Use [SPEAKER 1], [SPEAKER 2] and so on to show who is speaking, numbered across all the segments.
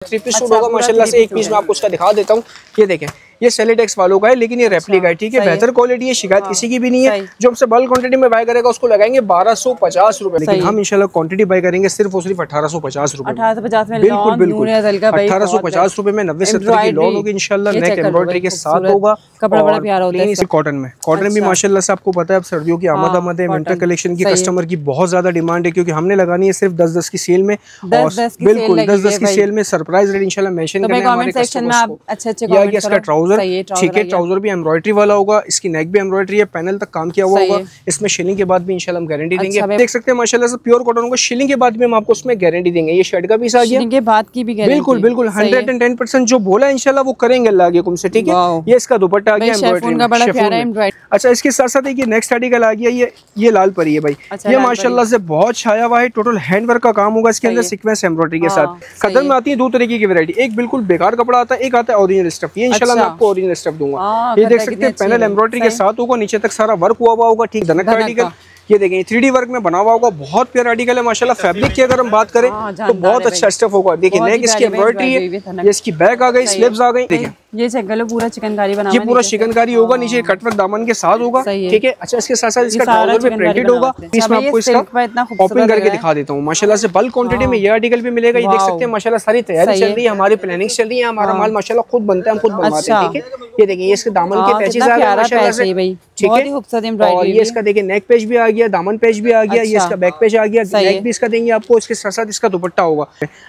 [SPEAKER 1] Three piece suit होगा माशाल्लाह से। एक पीस में आपको उसका दिखा देता हूँ। ये देखें, ये सेलेटेक्स वालों का है, लेकिन ये रेप्लिका है, ठीक है। बेहतर क्वालिटी है, शिकायत किसी की भी नहीं है। जो हमसे बल्क क्वांटिटी में बाय करेगा उसको लगाएंगे 1250 रुपए, लेकिन हम इंशाल्लाह क्वांटिटी बाय करेंगे सिर्फ और सिर्फ 1850 रुपए।
[SPEAKER 2] 1850 में
[SPEAKER 1] बिल्कुल बिल्कुल 1850 रुपए में 90 70 की लॉन होगी इंशाल्लाह। नेक एम्ब्रॉयडरी के साथ होगा,
[SPEAKER 2] कपड़ा बड़ा प्यारा होता है।
[SPEAKER 1] कॉटन में, कॉटन भी माशाल्लाह से आपको पता है अब सर्दियों की आमद है। विंटर कलेक्शन की कस्टमर की बहुत ज्यादा डिमांड है, क्योंकि हमने लगानी है सिर्फ 10-10 की सेल में। बिल्कुल 10-10 की सेल में सरप्राइज रेट इंशाल्लाह मेंशन करना है हमारे कस्टमर्स को। अच्छे इसका ट्राउजर, ठीक है, ट्राउजर भी एम्ब्रॉयडरी वाला होगा, इसकी नेक भी एम्ब्रॉयडरी है, पैनल तक काम किया हुआ होगा। इसमें शिलिंग के बाद भी इंशाल्लाह हम गारंटी देंगे। देख सकते हैं माशाल्लाह से प्योर कॉटन होगा, शिलिंग के बाद भी हम आपको उसमें गारंटी देंगे। ये शर्ट का पीस आ गया,
[SPEAKER 2] के बाद की भी
[SPEAKER 1] बिल्कुल बिल्कुल 110% जो बोला है इंशाल्लाह वो करेंगे अल्लाह के हुक्म से, ठीक है। ये इसका दुपट्टा आ गया एम्ब्रॉयडरी। अच्छा, इसके साथ साथ ये नेक्स्ट आर्टिकल आ गया, ये लाल परी है भाई। ये माशाल्लाह से बहुत छाया हुआ है, टोटल हैंडवर्क का काम होगा इसके अंदर, सीक्वेंस एम्ब्रॉयडरी के साथ। खदर में आती है दो तरीके की वैरायटी, एक बिल्कुल बेकार कपड़ा आता है, एक आता है ओरिजिनल स्टफ। ये इंशाल्लाह मैं आपको ओरिजिनल स्टफ दूंगा। ये देख सकते हैं पैनल एम्ब्रॉयडरी के साथ होगा, नीचे तक सारा वर्क हुआ होगा, ठीक। धनक का आर्टिकल ये देखें 3D वर्क में बना हुआ होगा, बहुत प्यारा आर्टिकल है माशाल्लाह। फैब्रिक की अगर हम बात करें तो बहुत अच्छा स्टफ होगा। देखिए नेक इसकी एम्ब्रॉयडरी है, ये इसकी बैक आ गई, स्लीव्स आ गई। देखिए
[SPEAKER 2] ये चेक पूरा चिकनकारी बना,
[SPEAKER 1] ये पूरा चिकनकारी होगा, नीचे कटवर्क दामन के साथ होगा, ठीक है। अच्छा, इसके साथ साथ इसका ट्राउजर भी प्रिंटेड होगा। इसमें आपको इसका ओपन करके दिखा देता हूँ माशाल्लाह से। बल्क क्वांटिटी में ये आर्टिकल भी मिलेगा। ये देख सकते हैं माशाल्लाह सारी तैयारी चल रही है, हमारी प्लानिंग चल रही है। हमारा माल माशाल्लाह खुद बनता है, हम खुद बनवाते हैं, ठीक है। ये देखिए, ये इसके दामन के पैचेस आ गए माशाल्लाह से, ठीक है। और ये इसका देखिए नेक पेज भी आ गया, दामन पेज भी आ गया, ये इसका बैक पेज आ गया, नेक भी इसका देंगे आपको। इसके साथ साथ इसका दुपट्टा होगा।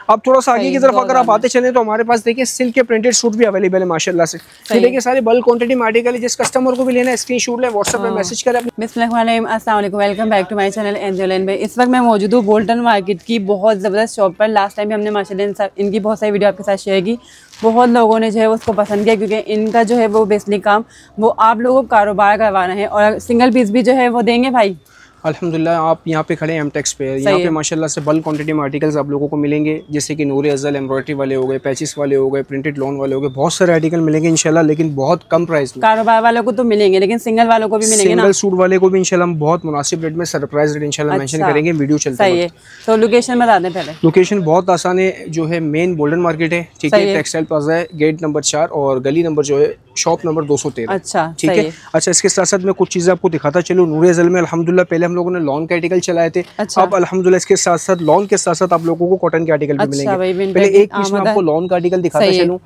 [SPEAKER 1] अब थोड़ा सा आगे की तरफ अगर आप आते चले तो हमारे पास देखिए सिल्क के प्रिंटेड सूट भी अवेलेबल है माशाल्लाह से। ये देखिए सारे बल्क क्वांटिटी में आर्टिकल है, जिस कस्टमर को भी लेना है स्क्रीनशॉट ले, व्हाट्सएप पे मैसेज करें।
[SPEAKER 2] बिस्मिल्लाह, अस्सलाम वालेकुम, welcome back to my channel angel and. इस वक्त मैं मौजूद हूँ बोल्टन मार्केट की बहुत ज़बरदस्त शॉप पर। लास्ट टाइम भी हमने माशाल्लाह इनकी बहुत सारी वीडियो आपके साथ शेयर की, बहुत लोगों ने जो है उसको पसंद किया, क्योंकि इनका जो है वो बेसिकली काम वो आप लोगों को कारोबार करवाना है, और सिंगल पीस भी जो है वो देंगे भाई।
[SPEAKER 1] अल्हम्दुलिल्लाह आप यहाँ पे खड़े हैं एमटेक्स पे, यहाँ पे माशाल्लाह से बल्क क्वांटिटी में आर्टिकल्स आप लोगों को मिलेंगे, जैसे कि नूर अज़ल एम्ब्रॉयडरी वाले हो गए, पैचेस वाले हो गए, प्रिंटेड लॉन वाले हो गए, बहुत सारे आर्टिकल मिलेंगे इंशाल्लाह, लेकिन बहुत कम प्राइस में।
[SPEAKER 2] कारोबार वालों को तो मिलेंगे, लेकिन सिंगल वालों को भी मिलेंगे ना।
[SPEAKER 1] सिंगल सूट वाले को भी इंशाल्लाह हम बहुत मुनासिब रेट में सरप्राइज रेट इंशाल्लाह मेंशन करेंगे वीडियो चलते हैं।
[SPEAKER 2] तो लोकेशन बता दें पहले।
[SPEAKER 1] लोकेशन बहुत आसान है, जो है मेन गोल्डन मार्केट है, ठीक है। टेक्सटाइल प्लाजा है, गेट नंबर 4 और गली नंबर जो है शॉप नंबर 213।
[SPEAKER 2] अच्छा,
[SPEAKER 1] ठीक है। अच्छा, इसके साथ साथ मैं कुछ चीजें आपको दिखाता चलूं। नूर अज़ल में अल्हम्दुलिल्लाह पहले हम लोगों ने लॉन के आर्टिकल चलाए थे। अच्छा। अब अल्हम्दुलिल्लाह इसके साथ साथ लॉन के साथ साथ आप लोगों को कॉटन के आर्टिकल भी मिलेंगे। पहले एक पीस में आपको लॉन का आर्टिकल दिखाता चलूं।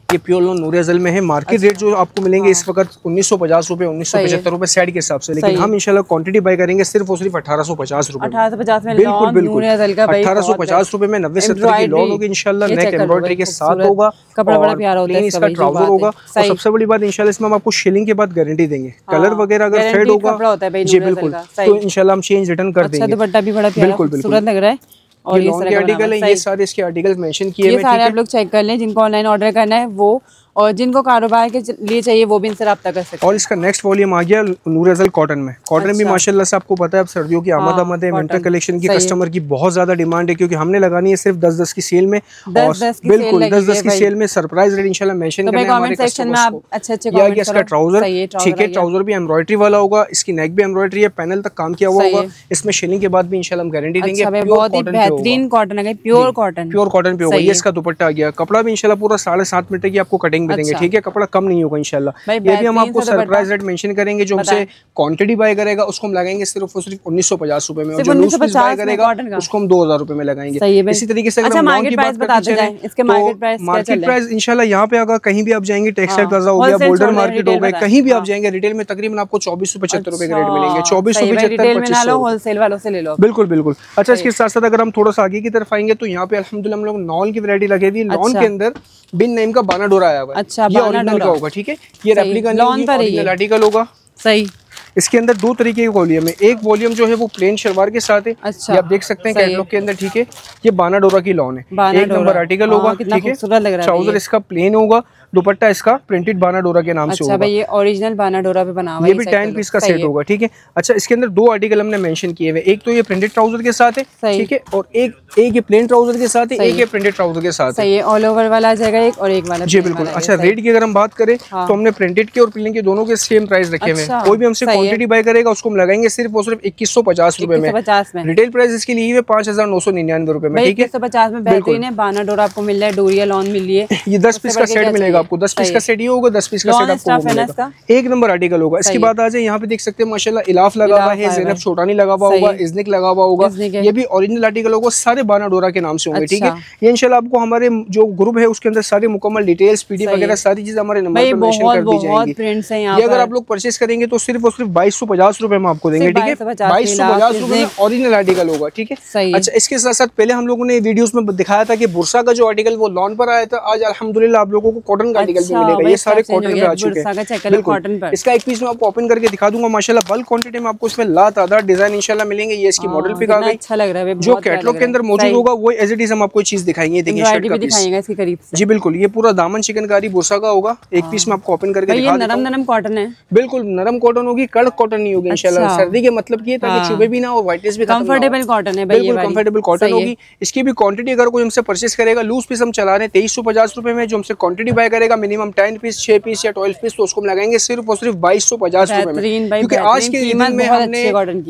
[SPEAKER 1] ये प्योर लॉन नूर अज़ल में है। मार्केट रेट जो आपको मिलेंगे इस वक्त 1950 रुपए, 1975 रुपए सेट के हिसाब से, लेकिन हम इंशाल्लाह क्वांटिटी बाय करेंगे सिर्फ और सिर्फ 1850 रुपए।
[SPEAKER 2] 1850 में
[SPEAKER 1] बिल्कुल बिल्कुल 1850 रुपए में 90 70 की लॉन होगी इंशाल्लाह। नेक एम्ब्रॉयडरी के साथ होगा,
[SPEAKER 2] कपड़ा बड़ा प्यारा होता है,
[SPEAKER 1] इसका ट्राउजर होगा। और सबसे बड़ी बात इंशाल्लाह इसमें हम आपको शिलिंग के बाद गारंटी देंगे। कलर वगैरह अगर फेड होगा जी बिल्कुल, तो इंशाल्लाह हम चेंज रिटर्न कर देंगे।
[SPEAKER 2] दुपट्टा भी बड़ा प्यारा खूबसूरत लग रहा है, और ये सारे
[SPEAKER 1] आर्टिकल है, ये सारे इसके आर्टिकल्स मेंशन किए हुए हैं।
[SPEAKER 2] ये सारे आप लोग चेक कर लें, जिनको ऑनलाइन ऑर्डर करना है वो, और जिनको कारोबार के लिए चाहिए वो भी इनसे रब्ता कर सकते हैं।
[SPEAKER 1] और इसका नेक्स्ट वॉल्यूम आ गया नूर अज़ल कॉटन में। कॉटन भी माशाल्लाह से आपको पता है अब सर्दियों की आमद है। विंटर कलेक्शन की कस्टमर की बहुत ज्यादा डिमांड है, क्योंकि हमने लगानी है सिर्फ 10-10 की सेल में। बिल्कुल 10-10 की सेल में सरप्राइज रेट इंशाल्लाह मेंशन करना है हमारे कस्टमर्स को। अच्छे इसका ट्राउजर, ठीक है, ट्राउजर भी एम्ब्रॉयडरी वाला होगा, इसकी नेक भी एम्ब्रॉयडरी है, पैनल तक काम किया हुआ होगा। इसमें शिलिंग के बाद भी इंशाल्लाह हम गारंटी देंगे।
[SPEAKER 2] बहुत ही बेहतरीन कॉटन है, प्योर कॉटन
[SPEAKER 1] पे होगा। ये इसका दुपट्टा आ गया, कपड़ा भी इंशाल्लाह पूरा 7.5 मीटर की आपको कटिंग भी देंगे, ठीक है। कपड़ा कम नहीं होगा इंशाल्लाह। ये भी हम आपको सरप्राइज रेट मेंशन करेंगे। जो हमसे क्वांटिटी बाय करेगा उसको हम लगाएंगे सिर्फ और सिर्फ 1950 रुपए में, और जो लूज पीस बाय करेगा उसको हम 2000 रुपए में लगाएंगे। इसी तरीके से अगर मार्केट प्राइस बताते जाएं, इसके मार्केट प्राइस इंशाल्लाह यहाँ पे अगर कहीं भी आप जाएंगे, टेक्सटाइल प्लाजा हो गया, बोल्डर मार्केट हो गया, कहीं भी आप जाएंगे रिटेल में तकरीबन आपको 2475 रुपए के रेट मिलेंगे। 2475
[SPEAKER 2] होलसेल वालों से ले लो।
[SPEAKER 1] बिल्कुल बिल्कुल। अच्छा, इसके साथ साथ अगर हम थोड़ा सा आगे की तरफ आएंगे तो यहाँ पे अल्हम्दुलिल्लाह हम लोग नॉन की वैरायटी लगी हुई है। लॉन के अंदर बिन नेम का बाना डोरा आया हुआ है। अच्छा, ये ओरिजिनल का होगा, ठीक है। ये रेप्लिका नहीं है, ओरिजिनल आर्टिकल होगा। सही। इसके अंदर दो तरीके के वॉल्यूम है। एक वॉल्यूम जो है वो प्लेन शलवार के साथ है, ये आप देख सकते हैं कैटलॉग के अंदर, ठीक है। ये बाना डोरा की लॉन है, एक नंबर आर्टिकल होगा, ठीक है। ट्राउजर इसका प्लेन होगा, दुपट्टा इसका प्रिंटेड बाना डोरा के नाम से होगा।
[SPEAKER 2] ये ओरिजिनल बाना डोरा पे बना हुआ है,
[SPEAKER 1] ये भी 10 पीस का सेट होगा, ठीक है। अच्छा, इसके अंदर दो आर्टिकल हमने मेंशन किए हुए, एक तो ये प्रिंटेड ट्राउजर के साथ है, ठीक है, और एक ये प्लेन ट्राउजर के साथ है, एक ये प्रिंटेड ट्राउजर के साथ है।
[SPEAKER 2] ये ऑल ओवर वाला आ जाएगा एक, और एक वाला।
[SPEAKER 1] जी बिल्कुल। अच्छा, रेट की अगर हम बात करें तो हमने प्रिंटेड के और प्लेन के दोनों के सेम प्राइस रखे हुए हैं। कोई भी हमसे क्वांटिटी बाय करेगा उसको हम लगाएंगे सिर्फ और सिर्फ 2150 रुपए में। रिटेल प्राइस इसकी ली है 5999 रुपए में, ठीक है।
[SPEAKER 2] 2150 में बेहतरीन है, बाना डोरा आपको मिल रहा है, डोरिया लॉन मिल रही है।
[SPEAKER 1] ये 10 पीस का सेट मिलेगा आपको, 10 पीस का सेट ये होगा, 10 पीस का सेट आपको मिलेगा, एक नंबर आर्टिकल होगा। इसके बाद आ जाए यहाँ पे देख सकते हैं माशाल्लाह इलाफ लगा हुआ है, ज़ैनब छोटानी लगा हुआ होगा, इज़निक लगा हुआ होगा, ये भी ओरिजिनल आर्टिकल होगा, सारे बाना डोरा के नाम से होंगे, ठीक है। ये इंशाल्लाह आपको हमारे जो ग्रुप है उसके अंदर सारी मुकम्मल डिटेल्स पीडीएफ वगैरह सारी चीजें हमारे नंबर पर मेंशन कर दी जाएंगी। ये अगर आप लोग परचेस करेंगे तो सिर्फ और सिर्फ 2250 रुपए में आपको देंगे, ठीक है। 2250 रुपए में ओरिजिनल आर्टिकल होगा, ठीक है। अच्छा, इसके साथ साथ पहले हम लोगों ने वीडियोस में दिखाया था कि बुरसा का जो आर्टिकल वो लॉन पर आया था, आज अल्हम्दुलिल्लाह आप लोगों को कॉटन का आर्टिकल भी मिलेगा। ये सारे कॉटन पे आ चुके हैं बिल्कुल। इसका एक पीस मैं आपको ओपन करके दिखा दूंगा माशाल्लाह, बल्क क्वांटिटी में आपको इसमें लातादाद डिजाइन इंशाल्लाह मिलेंगे। ये इसकी मॉडल पिक आ गई,
[SPEAKER 2] अच्छा लग रहा है,
[SPEAKER 1] जो कैटलॉग के अंदर मौजूद होगा वो एज इट इज हम आपको चीज दिखाएंगे। देखिए शर्ट का पीस जी बिल्कुल, ये पूरा दामन चिकनकारी बुरसा का होगा। एक पीस में आपको ओपन करके दिखा देता हूं।
[SPEAKER 2] नरम कॉटन है,
[SPEAKER 1] बिल्कुल नरम कॉटन होगी, कड़क कॉटन नहीं होगी इंशाल्लाह। सर्दी के मतलब की ताकि चुभे भी ना और व्हाइटनेस भी
[SPEAKER 2] कंफर्टेबल कॉटन है,
[SPEAKER 1] बिल्कुल कंफर्टेबल कॉटन होगी। इसकी भी क्वांटिटी अगर कोई हमसे परचेस करेगा, लूज पीस हम चला रहे हैं 2350 रुपए में, जो हमसे क्वांटिटी बाय करेगा मिनिमम 10 पीस 6 पीस या 12 पीस तो उसको लगाएंगे सिर्फ और सिर्फ 2250 रुपए में, क्योंकि आज के दिन में हमने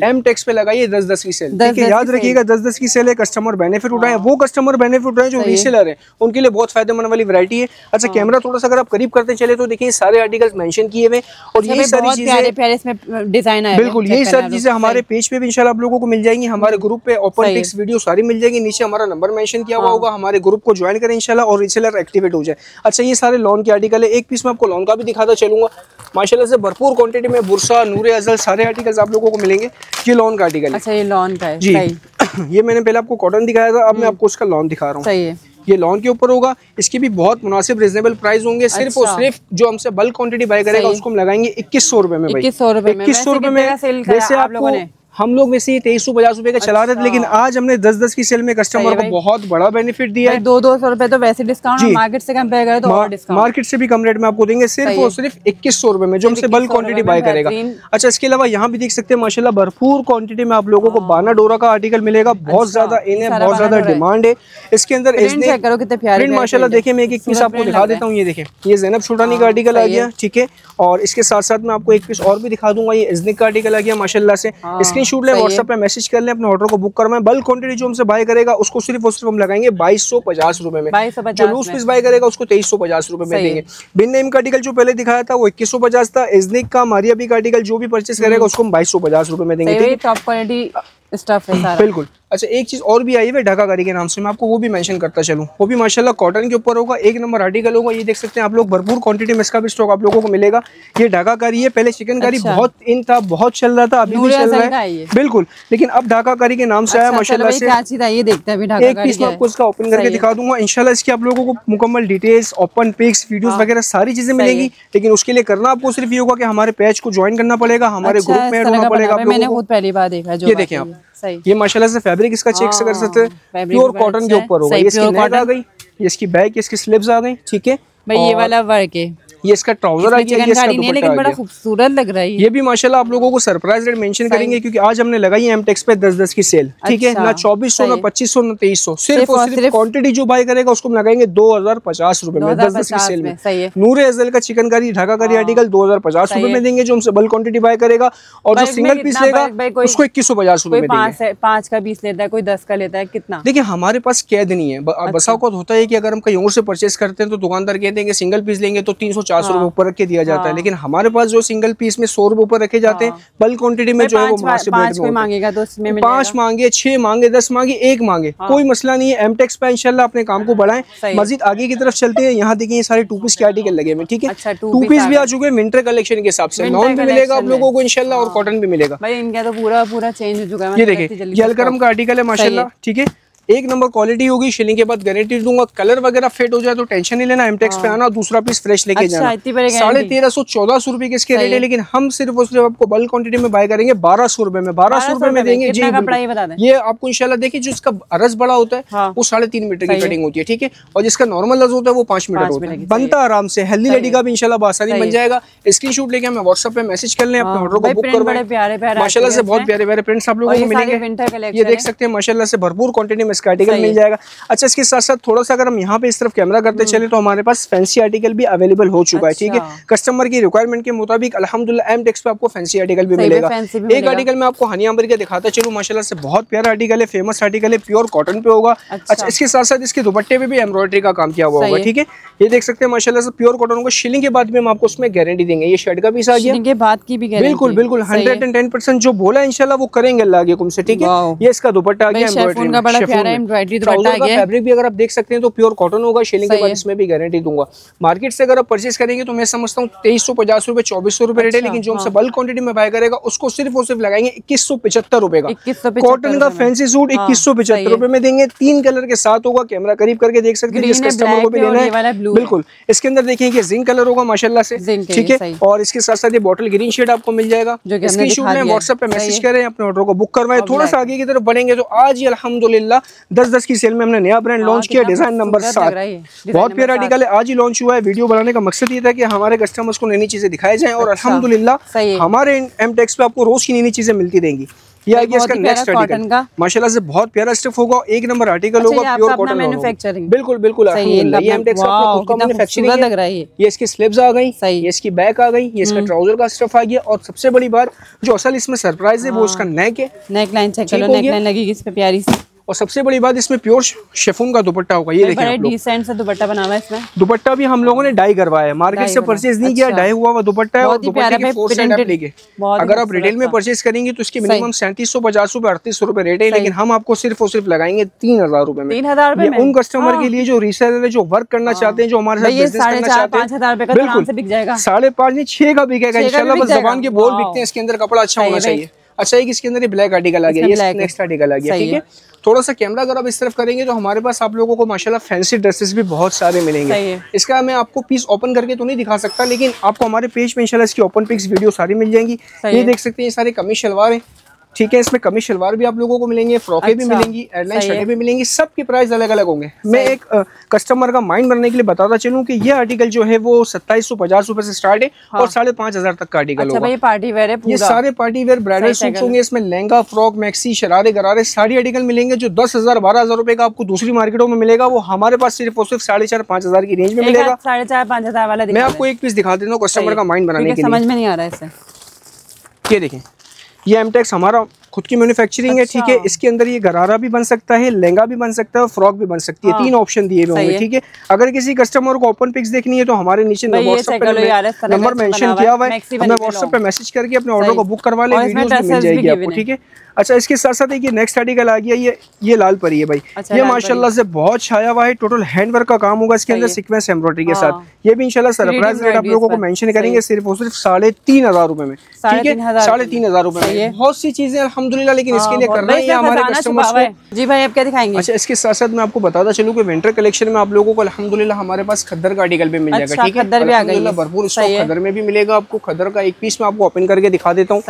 [SPEAKER 1] एम टेक्स पे लगाई है 10-10 की सेल। देखिए याद रखिएगा 10-10 की सेल है, कस्टमर बेनिफिट उठाए, वो कस्टमर बेनिफिट उठाए जो रीसेलर है, उनके लिए बहुत फायदेमंद वाली वैरायटी है। अच्छा कैमरा थोड़ा सा अगर आप करीब करते चले तो देखिए सारे आर्टिकल्स मेंशन किए हुए और यही सारी चीजें
[SPEAKER 2] प्यारे इसमें डिजाइन है,
[SPEAKER 1] बिल्कुल यही सारी चीजें हमारे पेज पे भी इंशाल्लाह आप लोगों को मिल जाएंगी, हमारे ग्रुप पे ओपन पिक्स वीडियो सारी मिल जाएगी, नीचे हमारा नंबर मेंशन किया हुआ होगा। हमारे ग्रुप को ज्वाइन करें इंशाल्लाह और रीसेलर एक्टिवेट हो जाए। अच्छा ये सारे लॉन के आर्टिकल है, एक पीस में आपको लॉन का भी दिखाता चलूंगा माशाल्लाह से भरपूर क्वांटिटी में बुरसा नूरे अज़ल सारे आर्टिकल्स आप लोगों को मिलेंगे। ये लॉन का आर्टिकल है।
[SPEAKER 2] अच्छा ये लॉन का है
[SPEAKER 1] जी ये मैंने पहले आपको कॉटन दिखाया था, अब मैं आपको उसका लॉन दिखा रहा हूँ।
[SPEAKER 2] सही है,
[SPEAKER 1] ये लॉन के ऊपर होगा, इसके भी बहुत मुनासिब रिजनेबल प्राइस होंगे। सिर्फ और सिर्फ जो हमसे बल्क क्वांटिटी बाय करेगा उसको हम लगाएंगे 2100 रुपए में।
[SPEAKER 2] 2100 रुपए में,
[SPEAKER 1] 2100 रुपए में। वैसे आपको हम लोग वैसे ही 2350 रुपए का चला रहे थे, लेकिन आज हमने 10-10 की सेल में कस्टमर को बहुत बड़ा बेनिफिट दिया है।
[SPEAKER 2] 200 रुपए तो वैसे डिस्काउंट, मार्केट से कंपेयर करें तो और डिस्काउंट,
[SPEAKER 1] मार्केट से भी कम रेट में आपको देंगे सिर्फ और सिर्फ 2100 रुपए में, जो हमसे बल्क क्वांटिटी बाय करेगा। अच्छा इसके अलावा यहाँ भी देख सकते हैं माशाल्लाह भरपूर क्वांटिटी में आप लोगों को बाना डोरा का आर्टिकल मिलेगा, बहुत ज्यादा इन है, बहुत ज्यादा डिमांड है इसके अंदर। प्रिंट माशाल्लाह देखिए, मैं एक पीस आपको दिखा देता हूँ। ये देखें, ये ज़ैनब छोटानी का आर्टिकल आ गया, ठीक है। और इसके साथ साथ मैं आपको एक पीस और भी दिखा दूंगा, ये इज़निक का आर्टिकल आ गया माशाल्लाह से। स्क्रीनशॉट ले, व्हाट्सएप पे मैसेज कर लें, अपने ऑर्डर को बुक करवाएं। बल्क क्वांटिटी जो हमसे बाय करेगा उसको सिर्फ और सिर्फ हम लगाएंगे 2250 रुपए में, जो लूज पीस बाय करेगा उसको 2350 रुपए में देंगे। बिन नेम का आर्टिकल जो पहले दिखाया था वो 2150 था, इज़निक का मारियाबी का आर्टिकल जो भी परचेस करेगा उसको हम 2250 रुपए में देंगे।
[SPEAKER 2] टॉप क्वालिटी स्टफ है सारा,
[SPEAKER 1] बिल्कुल। अच्छा एक चीज और भी आई है ढाकाकारी के नाम से, मैं आपको वो भी मेंशन करता चलूं, वो भी माशाल्लाह कॉटन के ऊपर होगा, एक नंबर आर्टिकल होगा। ये देख सकते हैं आप लोग, भरपूर क्वांटिटी में इसका भी स्टॉक आप लोगों को मिलेगा। ये ढाकाकारी है, पहले चिकनकारी बहुत इन था, बहुत चल रहा था, अभी भी चल रहा है बिल्कुल, लेकिन अब ढाकाकारी के नाम से आया माशाल्लाह से।
[SPEAKER 2] ये देखते हैं
[SPEAKER 1] एक पीस में आपको इसका ओपन करके दिखा दूंगा इंशाल्लाह। इसकी आप लोगों को मुकम्मल डिटेल्स, ओपन पिक्स, वीडियोस वगैरह सारी चीजें मिलेंगी, लेकिन उसके लिए करना आपको सिर्फ ये होगा कि हमारे पेज को ज्वाइन करना पड़ेगा, हमारे ग्रुप में ऐड होना पड़ेगा।
[SPEAKER 2] मैंने खुद पहली बार देखा।
[SPEAKER 1] ये देखें आप, ये माशाल्लाह से फैब्रिक इसका चेक कर सकते हैं, प्योर कॉटन के ऊपर होगा। ये इसकी नेक आ गई, ये इसकी बैक, इसकी स्लीव्स आ गई, ठीक है
[SPEAKER 2] भाई। ये वाला वर्क है,
[SPEAKER 1] ये इसका ट्राउजर आ गया, ये इसका दुपट्टा
[SPEAKER 2] लेकिन बड़ा खूबसूरत लग रहा है।
[SPEAKER 1] ये भी माशाल्लाह आप लोगों को सरप्राइज रेट मेंशन करेंगे, क्योंकि आज हमने लगाई है एमटेक्स पे 10-10 की सेल, ठीक है। ना 2400 ना 2500 ना 2300, सिर्फ और सिर्फ क्वांटिटी जो बाय करेगा उसको हम लगाएंगे 2050 रुपए में, 10-10 की सेल में। नूरे अज़ल का चिकनकारी ढाकाकारी आर्टिकल 2050 रुपए में देंगे, जो हमसे बल्क क्वांटिटी बाय करेगा। और जो सिंगल पीस लेगा उसको 2150 रुपए में देंगे।
[SPEAKER 2] 5 का पीस लेता है, कोई 10 का लेता है, कितना?
[SPEAKER 1] देखिए हमारे पास कैद नहीं है, बसा औक़ात होता है कि अगर हम कहीं और से परचेस करते हैं तो दुकानदार कहते हैं कि सिंगल पीस लेंगे तो 300-400 रुपए ऊपर रख के दिया जाता है, लेकिन हमारे पास जो सिंगल पीस में 100 रुपए ऊपर रखे जाते हैं, बल्क क्वांटिटी में जो है वो मुनासिब रेट में
[SPEAKER 2] मांगेगा तो उसमें
[SPEAKER 1] 5 मांगे, 6 मांगे, 10 मांगे, 1 मांगे, कोई मसला नहीं है। एमटेक्स पे इंशाल्लाह अपने काम को बढ़ाएं। मजीद आगे की तरफ चलते हैं, यहाँ देखिए सारे 2 पीस के आर्टिकल लगे हुए, ठीक है। 2 पीस भी आ चुके हैं विंटर कलेक्शन के हिसाब से, लॉन भी मिलेगा आप लोगों को इंशाल्लाह और कॉटन भी मिलेगा।
[SPEAKER 2] भाई इनका तो पूरा चेंज हो चुका है।
[SPEAKER 1] ये देखिए ये अलकरम का आर्टिकल है माशाल्लाह, ठीक है। एक नंबर क्वालिटी होगी, शिलिंग के बाद गारंटी दूंगा। कलर वगैरह फेड हो जाए तो टेंशन नहीं लेना, एमटेक्स पे आना, दूसरा पीस फ्रेश लेके जाना। 1350-1400 रुपए के इसके रेट है, लेकिन हम सिर्फ और सिर्फ आपको बल्क क्वांटिटी में बाय करेंगे 1200 रुपए में, 1200 रुपए में देंगे जी। ये आपको इंशाल्लाह देखिए, जो इसका अरज बड़ा होता है वो 3.5 मीटर की कटिंग होती है, ठीक है। और जिसका नॉर्मल अरज होता है वो 5 मीटर होता है, बनता आराम से। हेल्दी लेडी का भी इंशाल्लाह बासानी बन जाएगा। स्क्रीनशॉट लेके हमें व्हाट्सएप पे मैसेज कर लें, अपने ऑर्डर को बुक करवाएं। माशाल्लाह से बहुत प्यारे प्यारे प्रिंट्स आप लोगों को मिलेंगे। ये देख सकते हैं माशाल्लाह से भरपूर क्वांटिटी में इसका आर्टिकल मिल जाएगा। अच्छा, इसके साथ साथ थोड़ा सा अगर हम यहाँ पे इस तरफ कैमरा करते चले तो हमारे पास फैंसी आर्टिकल भी अवेलेबल हो चुका है, ठीक है। कस्टमर की रिक्वायरमेंट के मुताबिक अल्हम्दुलिल्लाह एमटेक्स पे आपको फैंसी आर्टिकल भी मिलेगा। एक आर्टिकल में आपको हनी अंबर का दिखाता चलूं, माशाल्लाह से बहुत प्यारा आर्टिकल है, फेमस आर्टिकल है, प्योर कॉटन पे होगा। अच्छा, इसके साथ साथ इसके दुपट्टे पे भी एम्ब्रॉयडरी का काम किया हुआ होगा, ठीक है। ये देख सकते हैं माशाल्लाह से प्योर कॉटन होगा। शिलिंग के बाद भी हम आपको उसमें गारंटी देंगे। ये शर्ट का पीस आ गया,
[SPEAKER 2] के बाद की भी
[SPEAKER 1] बिल्कुल बिल्कुल 110% जो बोला इंशाल्लाह वो करेंगे अल्लाह के हुक्म से, ठीक है। ये इसका दुपट्टा आ गया, फैब्रिक भी अगर आप देख सकते हैं तो प्योर कॉटन होगा। शिलिंग के बाद इसमें भी गारंटी दूंगा। मार्केट से अगर आप परचेज करेंगे तो मैं समझता हूँ 2350 रुपए 2400 रुपए रेट है, लेकिन जो हमसे बल्क क्वांटिटी में बाय करेगा उसको सिर्फ और सिर्फ लगाएंगे 2175 रुपए का। कॉटन का फैंसी सूट 2175 रुपए में देंगे। 3 कलर के साथ होगा, कैमरा करीब करके देख सकते हैं जिस कस्टमर को भी लेना है। बिल्कुल, इसके अंदर देखिए कि जिंक कलर होगा माशाल्लाह से, ठीक है। और इसके साथ साथ ये बॉटल ग्रीन शेड आपको मिल जाएगा। स्क्रीनशॉट में व्हाट्सएप पे मैसेज करें, अपने ऑर्डर को बुक करवाएं। थोड़ा सा आगे की तरफ बढ़ेंगे तो आज ही अल्हम्दुलिल्लाह 10-10 की सेल में हमने नया ब्रांड लॉन्च किया, डिजाइन नंबर 7। बहुत प्यारा आर्टिकल है, आज ही लॉन्च हुआ है। वीडियो बनाने का मकसद ये था कि हमारे कस्टमर्स को नई नई चीजें दिखाई जाएं और अल्हम्दुलिल्लाह हमारे एमटेक्स पे आपको रोज की नई नई चीजें मिलती रहेंगी। ये आ गया इसका नेक्स्ट आर्टिकल, माशाल्लाह से बहुत प्यारा स्टफ होगा, एक नंबर आर्टिकल होगा, प्योर कॉटन मैन्युफैक्चरिंग। बिल्कुल बिल्कुल अल्हम्दुलिल्लाह, ये एमटेक्स अपना खुद का मैन्युफैक्चरिंग लग रहा है। ये इसकी स्लीव्स आ गई, ये इसकी बैक आ गई, ये इसका ट्राउजर का स्टफ आ गया। और सबसे बड़ी बात जो असल इसमें सरप्राइज है वो इसका नेक है। नेक लाइन चेक करो, नेक लाइन लगी इस पे प्यारी सी। और सबसे बड़ी बात इसमें प्योर शिफॉन का दुपट्टा होगा। ये देखिए आप लोग, डिसेंट सा दुपट्टा बना हुआ है इसमें। दुपट्टा भी हम लोगों ने डाई करवाया है, मार्केट से परचेज नहीं किया, डाई हुआ हुआ दुपट्टा है। और दुपट्टे के 4 साइड आप लेके अगर आप रिटेल में परचेज करेंगे तो इसकी मिनिमम 3750 रुपए 3800 रुपए रेट है, लेकिन हम आपको सिर्फ और सिर्फ लगाएंगे 3000 रुपए में। 3000 रुपए उन कस्टमर के लिए जो रीसेलर है, जो वर्क करना चाहते हैं, जो हमारे साथ बिजनेस करना चाहते हैं। बिल्कुल 5.5 नहीं 6 का बिकेगा इंशाल्लाह, बस जबान के बोल बिकते हैं। इसके अंदर कपड़ा अच्छा होना चाहिए। अच्छा, एक इसके अंदर ब्लैक आर्टिकल आ गया, ये नेक्स्ट आर्टिकल आ गया, ठीक है। थोड़ा सा कैमरा अगर आप इस तरफ करेंगे तो हमारे पास आप लोगों को माशाल्लाह फैंसी ड्रेसेस भी बहुत सारे मिलेंगे। इसका मैं आपको पीस ओपन करके तो नहीं दिखा सकता, लेकिन आपको हमारे पेज पे इंशाल्लाह इसकी ओपन पिक्स वीडियो सारी मिल जाएंगी। ये देख सकते हैं, ये सारे कमीज शलवार है, ठीक है। इसमें कमीज शलवार भी आप लोगों को मिलेंगे, फ्रॉकें भी मिलेंगी, एयरलाइन शर्टें भी मिलेंगी। सबके प्राइस अलग अलग होंगे। मैं एक कस्टमर का माइंड बनने के लिए बताता चलूं कि ये आर्टिकल जो है वो 2750 रुपए से स्टार्ट है और 5500 तक का आर्टिकल होगा। ये पार्टी वेयर है, ये सारे पार्टी वेयर ब्राइडल सूट्स होंगे। इसमें लहंगा, फ्रॉक, मैक्सी, शरारे, गरारे सारी आर्टिकल मिलेंगे। जो 10,000 12,000 रुपए का आपको दूसरी मार्केटों में मिलेगा, वो हमारे पास सिर्फ और सिर्फ 4,500-5,000 की रेंज में मिलेगा। 4,500-5,000 वाला मैं आपको एक पीस दिखा देता हूँ कस्टमर का माइंड बनाने के लिए। समझ में नहीं आ रहा है इससे। ये देखें, ये एमटेक्स हमारा खुद की मैन्युफैक्चरिंग है, ठीक है। इसके अंदर ये गरारा भी बन सकता है, लहंगा भी बन सकता है, फ्रॉक भी बन सकती है। 3 ऑप्शन दिए हुए होंगे, ठीक है। अगर किसी कस्टमर को ओपन पिक्स देखनी है तो हमारे नीचे व्हाट्सएप पे नंबर मेंशन किया हुआ है, हमें व्हाट्सएप पे मैसेज करके अपने ऑर्डर को बुक करवा ले, वीडियोस भी मिल जाएगी आपको, ठीक है। अच्छा, इसके साथ साथ एक नेक्स्ट आर्टिकल आ गया, ये लाल परी है भाई। ये माशाल्लाह से बहुत छाया हुआ है, टोटल हैंडवर्क का काम होगा इसके अंदर, सीक्वेंस एम्ब्रॉयडरी के साथ। ये भी इंशाल्लाह सरप्राइज रेट आप लोगों को मेंशन करेंगे, सिर्फ और सिर्फ 3,500 रुपए में, ठीक है। 3,500 रुपए में बहुत सी चीजें अल्हम्दुलिल्लाह, लेकिन इसके लिए करना है हमारे कस्टमर्स को। जी भाई, आप क्या दिखाएंगे? अच्छा, इसके साथ साथ मैं आपको बताता चलूं कि विंटर कलेक्शन में आप लोगों को अल्हम्दुलिल्लाह हमारे पास खद्दर का आर्टिकल भी मिल जाएगा, ठीक है। खद्दर भी आ गई है, भरपूर स्टॉक खद्दर में भी मिलेगा आपको। खद्दर का एक पीस मैं आपको ओपन करके दिखा देता हूँ।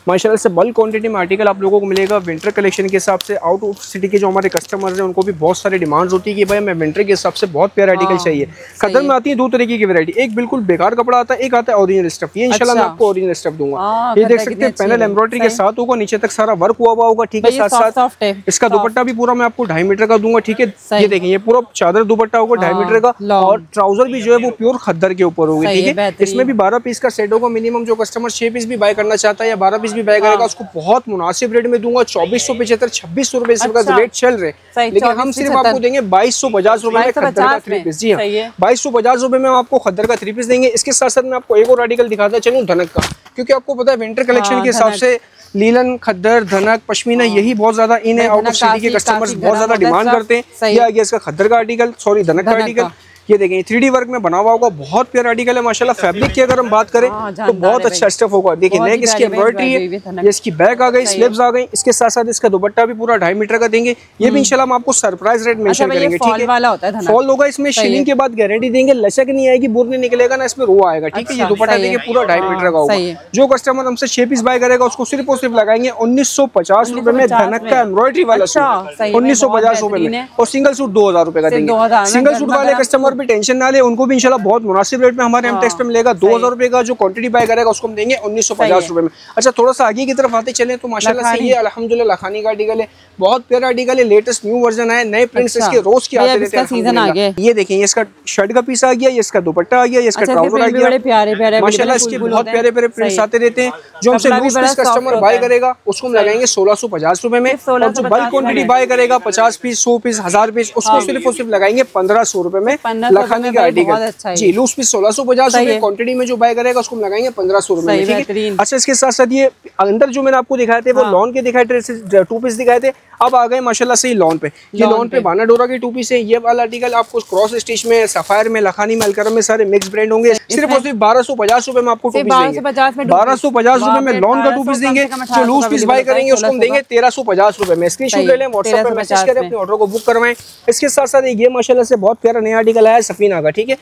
[SPEAKER 1] माशाल्लाह से बल्क क्वांटिटी में आर्टिकल आप लोगों को मिलेगा। विंटर कलेक्शन के हिसाब से आउट ऑफ सिटी के जो हमारे कस्टमर्स हैं उनको भी बहुत सारी डिमांड्स होती है कि भाई मैं विंटर के हिसाब से बहुत प्यारा आर्टिकल चाहिए। खद्दर में आती है 2 तरीके की वैरायटी, एक बिल्कुल बेकार कपड़ा आता है, एक आता है ओरिजिनल स्टफ। ये इंशाल्लाह मैं आपको ओरिजिनल स्टफ दूंगा। ये देख सकते हैं, पैनल एम्ब्रॉयडरी के साथ होगा, नीचे तक सारा वर्क हुआ होगा, ठीक है। साथ साथ इसका दुपट्टा भी पूरा मैं आपको 2.5 मीटर का दूंगा, ठीक है। ये देखें, ये पूरा चादर दुपट्टा होगा 2.5 मीटर का, और ट्राउजर भी जो है वो प्योर खद्दर के ऊपर होगी, ठीक है। इसमें भी 12 पीस का सेट होगा मिनिमम। जो कस्टमर 6 पीस भी बाय करना चाहता है या 12 पीस भी बाय करेगा, उसको बहुत मुनासिब रेट में दूंगा। 2475 2600 रुपए का रेट चल रहे, लेकिन हम सिर्फ आपको देंगे 2250 रुपए में खद्दर का 3 पीस। जी हाँ, 2250 रुपए में आपको खद्दर का 3 पीस देंगे। इसके साथ साथ मैं आपको एक और आर्टिकल दिखाता चलूं धनक का, क्योंकि आपको पता है विंटर कलेक्शन के हिसाब से लीलन, खद्दर, धनक, पश्मीना यही बहुत ज्यादा इन है। आउट ऑफ सिटी के कस्टमर्स बहुत ज्यादा डिमांड करते हैं। ये आ गया इसका खद्दर का आर्टिकल, सॉरी धनक का आर्टिकल। ये देखें, 3D वर्क में बना हुआ होगा, बहुत प्यारा आर्टिकल है माशाल्लाह। फैब्रिक की अगर हम बात करें तो बहुत अच्छा स्टफ होगा। देखिए, नेक इसकी एम्ब्रॉयडरी है, ये इसकी बैक आ गई, स्लीव्स आ गई। इसके साथ साथ इसका दुपट्टा भी पूरा 2.5 मीटर का देंगे। ये भी इंशाल्लाह हम आपको सरप्राइज रेट मेंशन करेंगे, ठीक है। फॉल होगा इसमें, शिलिंग के बाद गारंटी देंगे, लचक नहीं आएगी, बुर नहीं निकलेगा ना, इसमें रो आएगा, ठीक है। ये दुपट्टा देखिए पूरा 2.5 मीटर का होगा। जो कस्टमर हमसे 6 पीस बाय करेगा उसको सिर्फ और सिर्फ लगाएंगे 1950 रुपए में धनक का एम्ब्रॉयडरी वाला सूट, 1950 रुपए में। और सिंगल सूट 2000 रुपए का देंगे। सिंगल सूट वाले कस्टमर कस्टमर भी टेंशन ना ले, उनको भी इंशाल्लाह बहुत मुनासिब रेट में हमारे एमटेक्स पे मिलेगा। 2000 रुपए का जो क्वांटिटी बाय करेगा उसको हम देंगे 1950 रुपए में। अच्छा थोड़ा सा आगे की तरफ आते चले तो माशाल्लाह से ये अल्हम्दुलिल्लाह लखानी का आर्टिकल है, बहुत प्यारा आर्टिकल है, लेटेस्ट न्यू वर्जन है, नए प्रिंट्स इसके रोज के आते रहते हैं। ये देखें, ये इसका शर्ट का पीस आ गया, ये इसका दुपट्टा आ गया, ये इसका ट्राउजर आ गया। माशाल्लाह इसके बहुत प्यारे प्यारे प्रिंट्स आते रहते हैं। जो हमसे लूज पीस कस्टमर बाय करेगा उसको हम लगाएंगे 1650 रुपए में, और जो बल्क क्वांटिटी बाय करेगा 50 पीस 100 पीस 1000 पीस उसको सिर्फ और सिर्फ लगाएंगे 1500 रुपए में। लखानी का आर्टिकल जी, लूज पीस 1650 रुपए, क्वांटिटी में जो बाय करेगा उसको हम लगाएंगे 1500 रुपए में, ठीक है। अच्छा इसके साथ साथ ये अंदर जो मैंने आपको दिखाए थे वो लॉन के दिखाए थे, 2 पीस दिखाए थे, अब आ गए माशाल्लाह से लॉन पे। ये लॉन पे बाना डोरा की 2 पीस है। ये वाला आर्टिकल आपको क्रॉस स्टिच में, सफायर में, लखानी में, अलकरम में सारे मिक्स ब्रांड होंगे। सिर्फ और सिर्फ 1250 रुपए में आपको 2 पीस देंगे। 1250 रुपए में लॉन का 2 पीस देंगे। जो लूज पीस बाय करेंगे उसको हम देंगे 1350 रुपए में। स्क्रीनशॉट ले लें, व्हाट्सएप पे मैसेज करें, अपने ऑर्डर को बुक करवाएं। इसके साथ साथ ये माशाल्लाह से बहुत प्यारा नया आर्टिकल आया है सफीना का, ठीक है।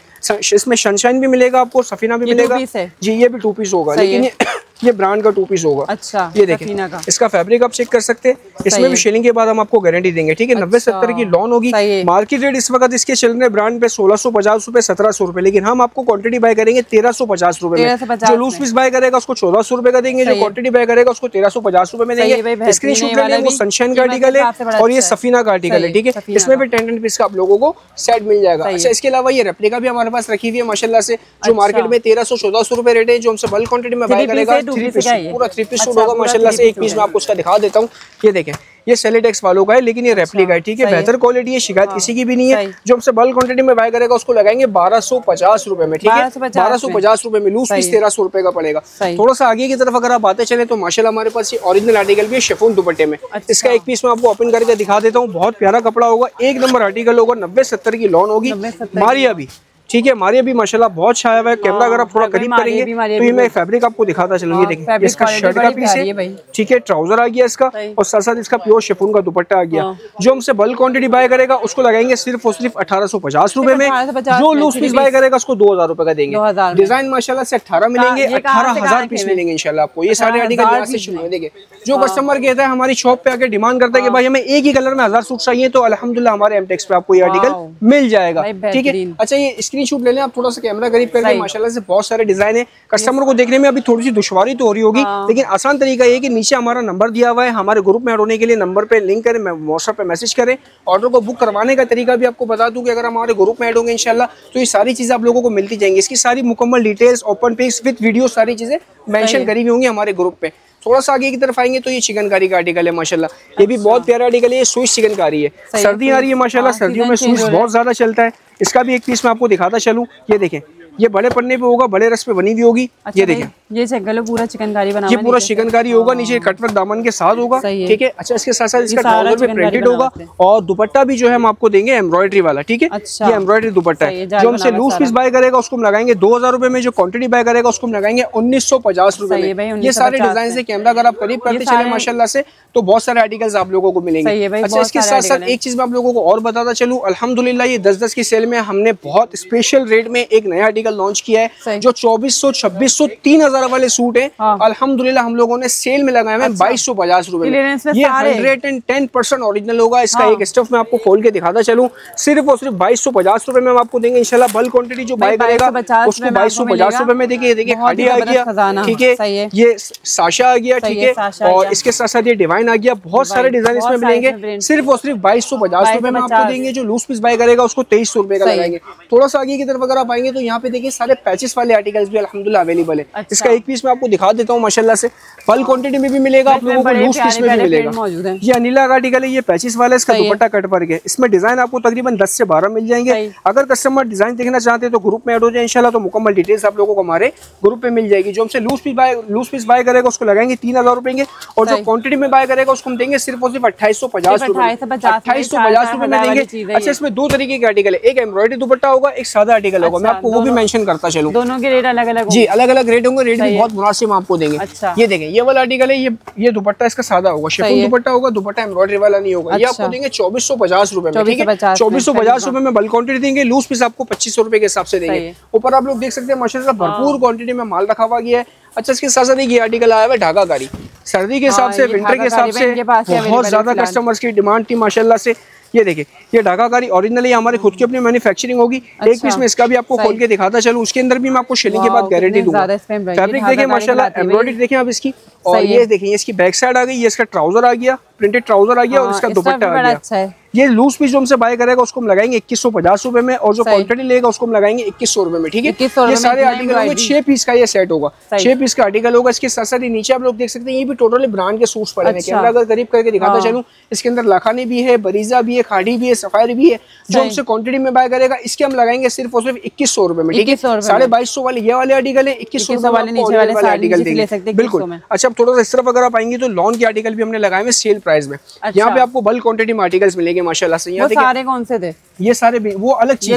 [SPEAKER 1] इसमें सनशाइन भी मिलेगा आपको, सफीना भी मिलेगा जी। ये भी 2 पीस होगा, लेकिन ये ब्रांड का 2 पीस होगा।
[SPEAKER 2] अच्छा,
[SPEAKER 1] ये देखें, इसका फैब्रिक आप चेक कर सकते हैं। इसमें भी शिलिंग के बाद हम आपको गारंटी देंगे, ठीक है। 90-70 की लॉन होगी। मार्केट रेट इस वक्त इसके चल रहे ब्रांड पे 1650 रुपए 1700 रुपए, लेकिन हम आपको क्वांटिटी बाय करेंगे 1350 रुपए में। जो लूज पीस बाय करेगा उसको 1400 रुपए का देंगे, जो क्वांटिटी बाय करेगा उसको 1350 रुपए में देंगे। स्क्रीनशॉट ले लें, वो सनशाइन का आर्टिकल है और ये सफीना का आर्टिकल है, ठीक है। इसमें भी 10 पीस का आप लोगों को सेट मिल जाएगा। अच्छा इसके अलावा ये रेप्लिका भी हमारे पास रखी हुई है माशाल्लाह से, जो मार्केट में 1300-1400 रुपए रेट है। जो हमसे बल्क क्वांटिटी में बाय करेगा 3 पीस पूरा 3 पीस सूट होगा माशाल्लाह से। एक पीस में आपको उसका दिखा देता हूँ, ये देखें, ये सेलेटेक्स वालों का है, लेकिन ये रेप्लिका है, ठीक है। बेहतर क्वालिटी है, शिकायत किसी की भी नहीं है। जो हमसे बल्क क्वांटिटी में बाय करेगा उसको लगाएंगे 1250 रुपए में, ठीक है। 1250 रुपए में लूज पीस 1300 रुपए का पड़ेगा। थोड़ा सा आगे की तरफ अगर आप आते चले तो माशाल्लाह हमारे पास ये ओरिजिनल आर्टिकल भी है शिफॉन दुपट्टे में। इसका एक पीस में आपको ओपन करके दिखा देता हूँ, बहुत प्यारा कपड़ा होगा, एक नंबर आर्टिकल होगा। 90-70 की लॉन होगी, मारिया भी, ठीक है। मारिया भी माशाल्लाह बहुत छाया हुआ है। कैमरा अगर आप थोड़ा करीब करेंगे तो ये मैं फैब्रिक आपको दिखाता चलूंगी। देखिए इसका शर्ट का पीस है, ठीक है, ट्राउजर आ गया इसका, और साथ साथ इसका प्योर शिफॉन का दुपट्टा आ गया। जो हमसे बल्क क्वांटिटी बाय करेगा उसको लगाएंगे सिर्फ और सिर्फ 1850 रुपए में। जो लूज पीस बाय करेगा उसको 2000 रुपए का देंगे। डिजाइन माशाल्लाह से 18 मिलेंगे, 18,000 पीस मिलेंगे इंशाल्लाह आपको। ये सारे आर्टिकल यहाँ से शुरू है। देखिए जो कस्टमर कहता है हमारी शॉप पे आके डिमांड करता है कि भाई हमें एक ही कलर में 1000 सूट चाहिए, तो अल्हम्दुलिल्लाह हमारे एमटेक्स पे आपको ये आर्टिकल मिल जाएगा, ठीक है। अच्छा ये स्क्रीनशॉट ले लें आप, थोड़ा सा कैमरा करीब करके, माशाल्लाह से बहुत सारे डिजाइन है। कस्टमर को देखने में अभी थोड़ी सी दुश्वारी तो हो रही होगी, लेकिन आसान तरीका ये है कि नीचे हमारा नंबर दिया हुआ है, हमारे ग्रुप में ऐड होने के लिए नंबर पे लिंक करें, व्हाट्सएप पे मैसेज करें। ऑर्डर को बुक करवाने का तरीका भी आपको बता दूं कि अगर हमारे ग्रुप में ऐड होंगे इंशाल्लाह तो ये सारी चीजें आप लोगों को मिलती जाएंगी। इसकी सारी मुकम्मल details, open pics with video, सारी चीजें मेंशन करी हुई होंगी हमारे ग्रुप पे। थोड़ा सा आगे की तरफ आएंगे तो ये चिकनकारी का आर्टिकल है माशाल्लाह, ये भी बहुत प्यारा आर्टिकल है। ये स्विस चिकनकारी है, सर्दी आ रही है माशाल्लाह, सर्दियों में स्विस बहुत ज्यादा चलता है। इसका भी एक पीस मैं आपको दिखाता चलूं, ये देखें, ये बड़े पन्ने पे होगा, बड़े रस पे बनी हुई होगी। अच्छा, ये देखें,
[SPEAKER 2] ये चेक कर लो, पूरा चिकनकारी बना,
[SPEAKER 1] ये पूरा चिकनकारी होगा, नीचे कटवर्क दामन के साथ होगा, ठीक है। अच्छा इसके साथ साथ इसका ट्राउजर पे प्रिंटेड होगा, और दुपट्टा भी जो है हम आपको देंगे एम्ब्रॉयडरी वाला, ठीक है। ये एम्ब्रॉयडरी दुपट्टा है। जो हमसे लूज पीस बाय करेगा उसको हम लगाएंगे 2000 रुपए में, जो क्वांटिटी बाय करेगा उसको हम लगाएंगे 1950 रुपए में। ये सारे डिजाइन से कैमरा अगर आप करीब करते चले माशाल्लाह से तो बहुत सारे आर्टिकल्स आप लोगों को मिलेंगे। अच्छा इसके साथ साथ एक चीज मैं आप लोगों को और बताता चलूं, अल्हम्दुलिल्लाह ये 10-10 की सेल में हमने बहुत स्पेशल रेट में एक नया आर्टिकल लॉन्च किया है, जो 2400, 2600, 3000 वाले सूट है। अल्हम्दुलिल्लाह हम लोगों ने सेल में लगाए हैं 2250 रुपए में। ये 110% ओरिजिनल होगा। इसका एक स्टफ मैं आपको खोल के दिखाता चलूं, सिर्फ और सिर्फ 2250 रुपए में हम आपको देंगे इंशाल्लाह। बल्क क्वांटिटी जो बाय करेगा उसको 2250 रुपए में। देखिए देखिए खादी आ गया, ठीक है, ये साशा आ गया, ठीक है, और इसके साथ साथ ये डिवाइन आ गया। बहुत सारे डिजाइन इसमें मिलेंगे, सिर्फ और सिर्फ 2250 रुपए में आपको देंगे। जो लूज पीस बाय करेगा उसको 2300 रुपए का लगाएंगे। थोड़ा सा आगे की तरफ अगर आप आएंगे तो यहाँ पे देखिए सारे पैचेस वाले आर्टिकल्स भी अल्हम्दुलिल्लाह अवेलेबल है। अच्छा। इसका एक पीस मैं आपको दिखा देता हूँ माशाल्लाह से, बल्क क्वांटिटी में भी मिलेगा आप लोगों को, लूज पीस में भी मिलेगा। ये अनिला का आर्टिकल है, ये पैचेस वाला है, इसका दुपट्टा कट वर्क है। इसमें डिजाइन आपको तकरीबन 10 से 12 मिल जाएंगे। अगर कस्टमर डिजाइन देखना चाहते हैं तो ग्रुप में ऐड हो जाए इंशाल्लाह, तो मुकम्मल डिटेल्स आप लोगों को हमारे ग्रुप पे मिल जाएगी। जो हमसे लूज पीस बाय करेगा उसको लगाएंगे 3000 रुपए के, और जो क्वांटिटी में बाय करेगा उसको हम देंगे सिर्फ और सिर्फ 2850 रुपए में देंगे। अच्छा इसमें 2 तरीके के आर्टिकल है, एक एम्ब्रॉयडरी दुपट्टा होगा, एक सादा आर्टिकल होगा। मैं आपको वो भी मेंशन करता चलूं,
[SPEAKER 2] दोनों के रेट अलग अलग
[SPEAKER 1] जी, अलग अलग रेट होंगे, रेट भी बहुत मुनासिब आपको देंगे। अच्छा। ये देखें, ये वाला आर्टिकल है, ये दुपट्टा इसका सादा होगा, शिफॉन दुपट्टा होगा, दुपट्टा एम्ब्रॉयडरी वाला नहीं होगा। ये आपको देंगे 2450 रुपए में, ठीक है, 2450 रुपए में बल्क क्वांटिटी देंगे। लूज पीस आपको 2500 रुपए के हिसाब से देंगे। ऊपर आप लोग देख सकते हैं माशाल्लाह भरपूर क्वांटिटी में माल रखा हुआ गया है। अच्छा इसके साथ साथ ये आर्टिकल आया है ढाका कारी, सर्दी के हिसाब से, विंटर के हिसाब से बहुत ज्यादा कस्टमर्स की डिमांड थी माशाल्लाह से। ये देखिए, ये ढाकाकारी ओरिजिनल है, हमारी खुद की अपनी मैन्युफैक्चरिंग होगी। एक पीस में इसका भी आपको खोल के दिखाता चलूं, उसके अंदर भी मैं आपको शिलिंग के बाद गारंटी दूंगा। फैब्रिक देखिए माशाल्लाह, एम्ब्रॉयडरी देखिए आप इसकी, और ये देखिए इसकी बैक साइड आ गई, ये इसका ट्राउजर आ गया, प्रिंटेड ट्राउजर आ गया, और इसका दुपट्टा आ गया। ये लूज पीस जो हमसे बाय करेगा उसको हम लगाएंगे 2150 रुपए में, और जो क्वांटिटी लेगा उसको हम लगाएंगे 2100 रुपए में, ठीक है। ये सारे आर्टिकल होंगे, 6 पीस का ये सेट होगा, 6 पीस का आर्टिकल होगा। इसके साथ साथ नीचे आप लोग देख सकते हैं, ये भी टोटली ब्रांड के सूट्स पड़े हैं। कैमरा अगर करीब करके दिखाता चलूं, इसके अंदर लाखानी भी है, बरीजा भी है, खाड़ी भी है, सफायर भी है। जो हमसे क्वांटिटी में बाय करेगा इसके हम लगाएंगे सिर्फ और सिर्फ 2100 रुपए में, ठीक है। 2250 वाले ये वाले आर्टिकल है, 2100 वाले आर्टिकल देंगे, बिल्कुल। अच्छा, अब थोड़ा सा इस तरफ अगर आप आएंगे तो लॉन के आर्टिकल भी हमने लगाए हैं सेल प्राइस में। यहाँ पे आपको बल्क क्वांटिटी में आर्टिकल्स मिलेंगे माशाल्लाह से। यहाँ
[SPEAKER 2] सारे कौन से थे?
[SPEAKER 1] ये सारे वो अलग चीज,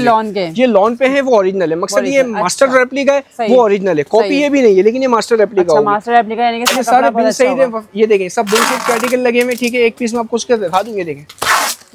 [SPEAKER 1] ये लॉन पे है, वो ओरिजिनल है। मकसद ये मास्टर रेप्लिका है, वो ओरिजिनल है, कॉपी ये भी नहीं है, लेकिन ये मास्टर रेप्लिका होगा।
[SPEAKER 2] मास्टर रेप्लिका यानी कि
[SPEAKER 1] सारे बिल सही है। ये देखें, सब बिल से आर्टिकल लगे हुए, ठीक है। एक पीस में आपको उसका दिखा दूंगे, देखें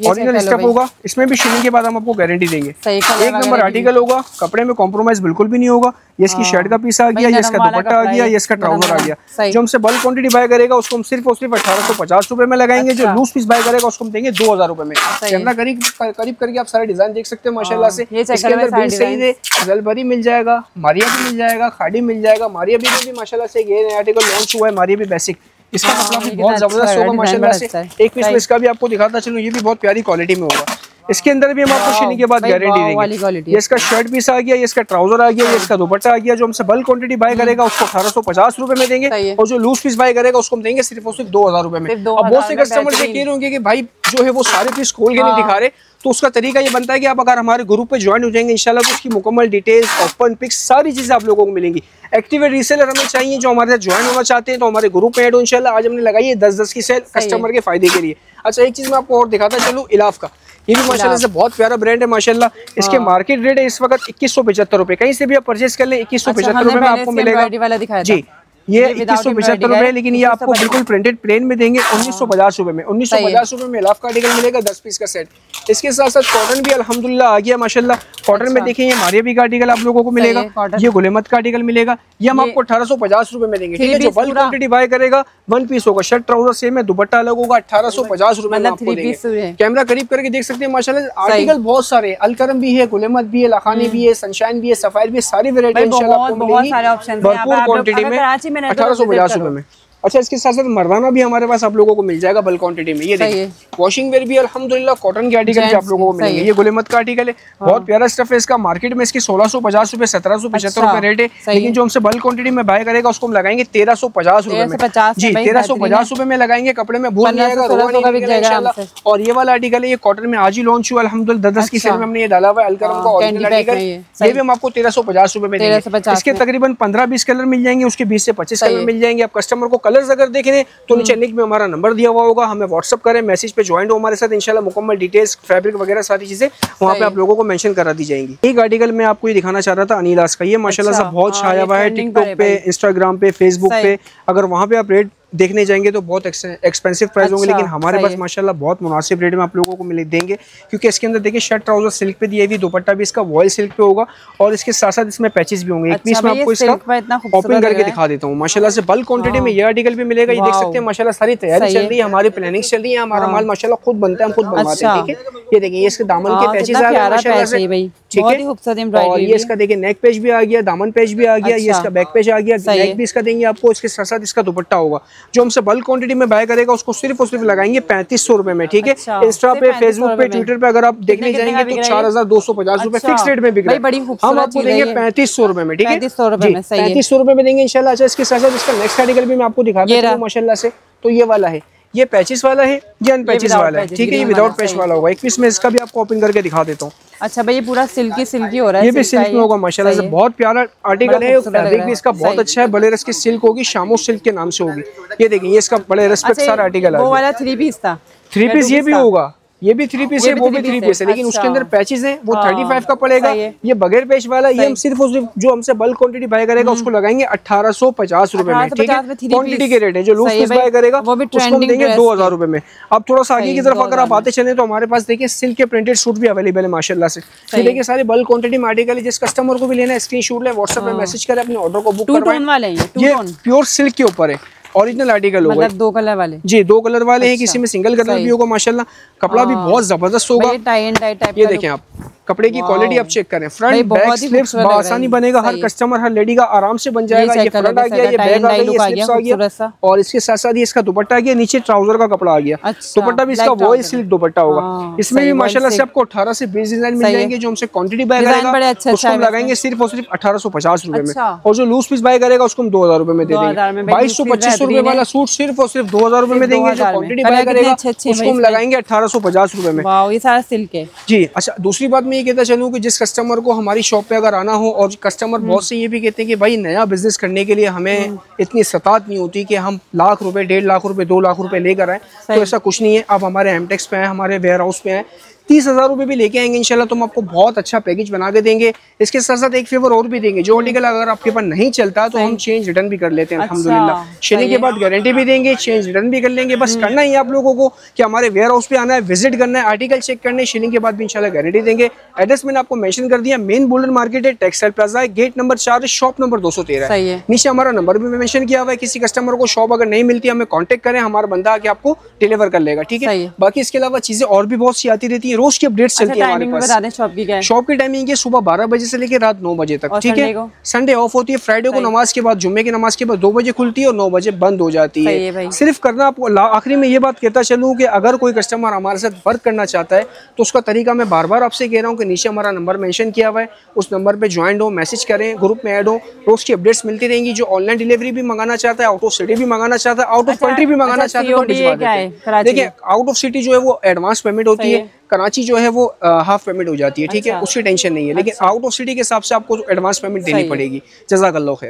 [SPEAKER 1] ओरिजिनल स्टफ होगा, इसमें भी शिलिंग के बाद हम आपको गारंटी देंगे। एक नंबर आर्टिकल होगा, कपड़े में कॉम्प्रोमाइज बिल्कुल भी नहीं होगा। ये इसकी शर्ट का पीस आ गया, ये इसका दुपट्टा आ गया, ये इसका ट्राउजर आ गया। जो हमसे बल्क क्वांटिटी बाय करेगा उसको हम सिर्फ और सिर्फ 1850 रुपए में लगाएंगे। जो लूज पीस बाय करेगा उसको हम देंगे 2000 रुपए में। कैमरा करीब करके आप सारे डिजाइन देख सकते हैं माशाल्लाह से। इसके अंदर बिल सही है, जलभरी मिल जाएगा, मारिया भी मिल जाएगा, खाड़ी मिल जाएगा। मारिया भी माशाल्लाह से ये आर्टिकल लॉन्च हुआ है, मारिया भी बेसिक, इसका मतलब भी बहुत जबरदस्त होगा माशाल्लाह से। एक पीस में इसका भी आपको दिखाता चलूं, ये भी बहुत प्यारी क्वालिटी में होगा। इसके अंदर भी हम आपको शिलिंग के बाद गारंटी देंगे। ये इसका शर्ट पीस आ गया, ये इसका ट्राउजर आ गया, ये इसका दुपट्टा आ गया। जो हमसे बल्क क्वांटिटी बाय करेगा उसको 1850 रुपए में देंगे, और जो लूज पीस बाय करेगा उसको हम देंगे सिर्फ और सिर्फ 2000 रुपए में। अब बहुत से कस्टमर ये कह रहे होंगे कि भाई जो है वो सारे पीस खोल के नहीं दिखा रहे, तो उसका तरीका ये बनता है कि आप अगर हमारे ग्रुप पे ज्वाइन हो जाएंगे इंशाल्लाह, तो उसकी मुकम्मल डिटेल्स, ओपन पिक्स, सारी चीजें आप लोगों को मिलेंगी। एक्टिवेट रीसेलर हमें चाहिए जो हमारे साथ ज्वाइन होना चाहते हैं, तो हमारे ग्रुप में ऐड हो इंशाल्लाह। आज हमने लगाई है 10-10 की सेल कस्टमर के फायदे के लिए। अच्छा, एक चीज मैं आपको और दिखाता चलूं, इलाफ का, ये भी माशाल्लाह से बहुत प्यारा ब्रांड है माशाल्लाह। इसके मार्केट रेट है इस वक्त 2175 रुपए। कहीं से भी आप परचेज कर लें 2175 रुपए में आपको मिलेगा जी। ये 2175 रुपए, लेकिन ये आपको बिल्कुल प्रिंटेड प्लेन में देंगे 1950 रुपए में। 1950 रुपए में इलाफ का आर्टिकल मिलेगा 10 पीस का सेट। इसके साथ साथ कॉटन भी अल्हम्दुलिल्लाह आ गया माशाल्लाह। कॉटन में देखिए, ये मारिया भी का आर्टिकल आप लोगों को मिलेगा, ये गुलेमत का आर्टिकल मिलेगा, ये हम आपको 1850 रुपए में देंगे, ठीक है। जो बल्क क्वांटिटी बाय करेगा 1 पीस होगा, शर्ट ट्राउजर सेम है, दुपट्टा अलग होगा, 1850 रुपए में आपको देंगे। कैमरा करीब करके देख सकते हैं माशाल्लाह, आर्टिकल बहुत सारे, अलकरम भी है, गुलेमत भी है, लाखानी भी है, सनशाइन भी है, सफायर भी है, सारी वेरायटी इंशाल्लाह आपको मिलेगी भरपूर क्वांटिटी में 1850 रुपए में। अच्छा, इसके साथ साथ मर्दाना भी हमारे पास आप लोगों को मिल जाएगा बल्क क्वांटिटी में। ये देखिए, वॉशिंग वेयर भी अल्हम्दुलिल्लाह कॉटन के आर्टिकल भी आप लोगों को मिलेंगे। ये गुलेमत का आर्टिकल है, बहुत प्यारा स्टफ है इसका। मार्केट में इसकी 1650 रुपए, 1775 रुपए रेट है, लेकिन जो हमसे बल्क क्वांटिटी में बाय करेगा उसको हम लगाएंगे 1350 रुपए में जी। 1350 रुपए में लगाएंगे, कपड़े में भूल जाएगा। और ये वाला आर्टिकल है, ये कॉटन में आज ही लॉन्च हुआ अल्हम्दुलिल्लाह। 10 की सेल में हमने ये डाला हुआ है अलकरम का ओरिजिनल आर्टिकल, ये भी हम आपको 1350 रुपए में देंगे। इसके तकरीबन 15-20 कलर मिल जाएंगे, उसके 20 से 25 कलर मिल जाएंगे। आप कस्टमर को कलर्स अगर देख रहे हैं तो नीचे लिंक में हमारा नंबर दिया हुआ होगा, हमें व्हाट्सअप करें, मैसेज पे ज्वाइन हो हमारे साथ इंशाल्लाह। मुकम्मल डिटेल्स, फैब्रिक वगैरह सारी चीजें वहाँ पे आप लोगों को मेंशन करा दी जाएंगी। एक आर्टिकल मैं आपको ये दिखाना चाह रहा था अनीलास का, ये माशाल्लाह से बहुत छाया हुआ है टिकटॉक पे, इंस्टाग्राम पे, फेसबुक पे। अगर वहाँ पे आप रेट देखने जाएंगे तो बहुत एक्सपेंसिव प्राइस होंगे, लेकिन हमारे पास माशाल्लाह बहुत मुनासिब रेट में आप लोगों को मिले देंगे, क्योंकि इसके अंदर देखिए शर्ट ट्राउजर सिल्क पे दिए हुई, दुपट्टा भी इसका वॉयल सिल्क पे होगा, और इसके साथ साथ इसमें पैचेस भी होंगे। एक पीस में आपको इसका ओपन करके दिखा देता हूँ माशाल्लाह से। बल्क क्वांटिटी में ये आर्टिकल भी मिलेगा, ये देख सकते हैं माशाल्लाह। सारी तैयारी चल रही है, हमारी प्लानिंग चल रही है, हमारा माल माशाल्लाह खुद बनता है, हम खुद बनवाते हैं, ठीक है। ये देखिए, ये इसके दामन के पैचेस आ गए माशाल्लाह से, ठीक है। और ये इसका देखिए नेक पेज भी आ गया, दामन पेज भी आ गया, ये इसका बैक पेज आ गया, नेक भी इसका देंगे आपको। इसके साथ साथ इसका दुपट्टा होगा। जो हमसे बल्क क्वांटिटी में बाय करेगा उसको सिर्फ और सिर्फ लगाएंगे 3500 रुपए में, ठीक है। इंस्टा पे, फेसबुक पे, ट्विटर पे अगर आप देखने जाएंगे तो 4250 रुपए फिक्स रेट में बिक रहा है। हम आपको देंगे 3500 रुपए में, ठीक है, 3500 रुपए में देंगे इंशाल्लाह। अच्छा, इसके साथ साथ इसका नेक्स्ट आर्टिकल भी मैं आपको दिखाता हूँ माशाल्लाह से। तो ये वाला है, ये पैचेस वाला है, ये अनपैचेस वाला है, ठीक है। ये विदाउट पैच वाला होगा। एक पीस में इसका भी आपको ओपन करके दिखा देता हूँ।
[SPEAKER 2] अच्छा भाई, ये पूरा सिल्की हो रहा है,
[SPEAKER 1] ये भी सिल्क में होगा माशाल्लाह से, बहुत प्यारा आर्टिकल है। फैब्रिक भी इसका बहुत अच्छा है, बड़े रस की सिल्क होगी, शामो सिल्क के नाम से होगी। ये देखिए, ये इसका बड़े रस पे सारा आर्टिकल है।
[SPEAKER 2] वो वाला 3 पीस था,
[SPEAKER 1] 3 पीस ये भी होगा, ये भी 3 पीस है, वो भी 3 पीस है, लेकिन उसके अंदर पैचेस हैं, वो 35 का पड़ेगा। ये बगैर पैच वाला, ये हम सिर्फ जो हमसे बल्क क्वांटिटी बाय करेगा उसको लगाएंगे 1850 रुपए में, ठीक है। क्वांटिटी के रेट है। जो लूज पीस बाय करेगा उसको हम देंगे 2000 रुपए में। अब थोड़ा सा आगे की तरफ अगर आप आते चले तो हमारे पास देखिए सिल्क के प्रिंटेड सूट भी अवेलेबल है माशाल्लाह से। ये देखिए, सारे बल्क क्वांटिटी में आर्टिकल है। जिस कस्टमर को भी लेना है स्क्रीनशॉट ले, व्हाट्सएप पे मैसेज करें, अपने ऑर्डर को बुक करवाएं। ये प्योर सिल्क के ऊपर है, ओरिजिनल आर्टिकल होगा,
[SPEAKER 2] मतलब 2 कलर वाले
[SPEAKER 1] जी, 2 कलर वाले हैं, किसी में सिंगल कलर भी होगा माशाल्लाह। कपड़ा भी बहुत जबरदस्त होगा, ये देखें आप कपड़े की क्वालिटी आप चेक करें, फ्रंट बैक स्लिप्स आसानी बनेगा, हर कस्टमर हर लेडी का आराम से बन जाएगा। ये फ्रंट आ गया, ये बैक आ गया, ये स्लिप्स आ गया, और इसके साथ साथ ये इसका दुपट्टा आ गया, नीचे ट्राउजर का कपड़ा आ गया। दुपट्टा भी इसका वॉइल सिल्क दुपट्टा होगा, इसमें भी माशाल्लाह से आपको 18 से 20 डिजाइन मिल जाएंगे। जो हमसे क्वांटिटी बाय करेगा उसको हम लगाएंगे सिर्फ और सिर्फ 1850 रुपए में, और जो लूज पीस बाय करेगा उसको हम 2000 रुपए में दे देंगे। 2200-2500 रुपए वाला सूट सिर्फ और सिर्फ 2000 रुपए में देंगे। जो क्वांटिटी बाय करेगा उसको हम लगाएंगे 1850 रुपए में।
[SPEAKER 2] ये सारा सिल्क है
[SPEAKER 1] जी। अच्छा, दूसरी बात मैं ये कहता चलूँ कि जिस कस्टमर को हमारी शॉप पे अगर आना हो, और कस्टमर बहुत से ये भी कहते हैं कि भाई नया बिजनेस करने के लिए हमें इतनी सतात नहीं होती कि हम लाख रुपए, 1.5 लाख रुपए, 2 लाख रुपए लेकर आए, तो ऐसा कुछ नहीं है। आप हमारे एमटेक्स पे आए, हमारे वेयर हाउस पे आए, 30,000 रुपए भी लेके आएंगे इंशाल्लाह, तो हम आपको बहुत अच्छा पैकेज बना के देंगे। इसके साथ साथ एक फेवर और भी देंगे, जो आर्टिकल अगर आपके पास नहीं चलता तो हम चेंज रिटर्न भी कर लेते हैं अल्हम्दुलिल्लाह। शिपिंग के बाद गारंटी भी देंगे, चेंज रिटर्न भी कर लेंगे। बस करना ही है आप लोगों को कि हमारे वेयर हाउस पे आना है, विजिट करना है, आर्टिकल चेक करने, शिपिंग के बाद भी इंशाल्लाह गारंटी देंगे। एड्रेस मैंने आपको मेंशन कर दिया, मेन बुल्डन मार्केट है, टेक्सटाइल प्लाजा है, गेट नंबर 4, शॉप नंबर 213 है। नीचे हमारा नंबर भी मेंशन किया हुआ है, किसी कस्टमर को शॉप अगर नहीं मिलती हमें कांटेक्ट करें, हमारा बंदा आके आपको डिलीवर कर लेगा, ठीक है। बाकी इसके अलावा चीजें और भी बहुत सी आती रहती है, रोज की अपडेट्स चलती है हमारे पास।
[SPEAKER 2] शॉप की क्या है?
[SPEAKER 1] शॉप की टाइमिंग है सुबह 12 बजे से लेकर रात 9 बजे तक, ठीक है। संडे ऑफ होती है, फ्राइडे को नमाज के बाद, जुम्मे की नमाज के बाद 2 बजे खुलती है और 9 बजे बंद हो जाती है। सिर्फ करना आपको, आखिरी में ये बात कहता चलूँ कि अगर कोई कस्टमर हमारे साथ वर्क करना चाहता है तो उसका तरीका मैं बार बार आपसे कह रहा हूँ कि नीचे हमारा नंबर मेंशन किया हुआ है, उस नंबर पे ज्वाइन हो, मैसेज करें, ग्रुप में ऐड हो, रोज की अपडेट्स मिलती रहेंगी। जो ऑनलाइन डिलीवरी भी मंगाना चाहता है, आउट ऑफ सिटी भी मंगाना चाहता है, आउट ऑफ कंट्री भी मंगाना चाहता है, तो भिजवा देते हैं। देखिए, आउट ऑफ सिटी जो है वो एडवांस पेमेंट होती है, कराची जो है वो हाफ पेमेंट हो जाती है, ठीक है, उसकी टेंशन नहीं है। लेकिन आउट ऑफ सिटी के हिसाब से आपको एडवांस पेमेंट देनी पड़ेगी। जज़ाकल्लाह खैर।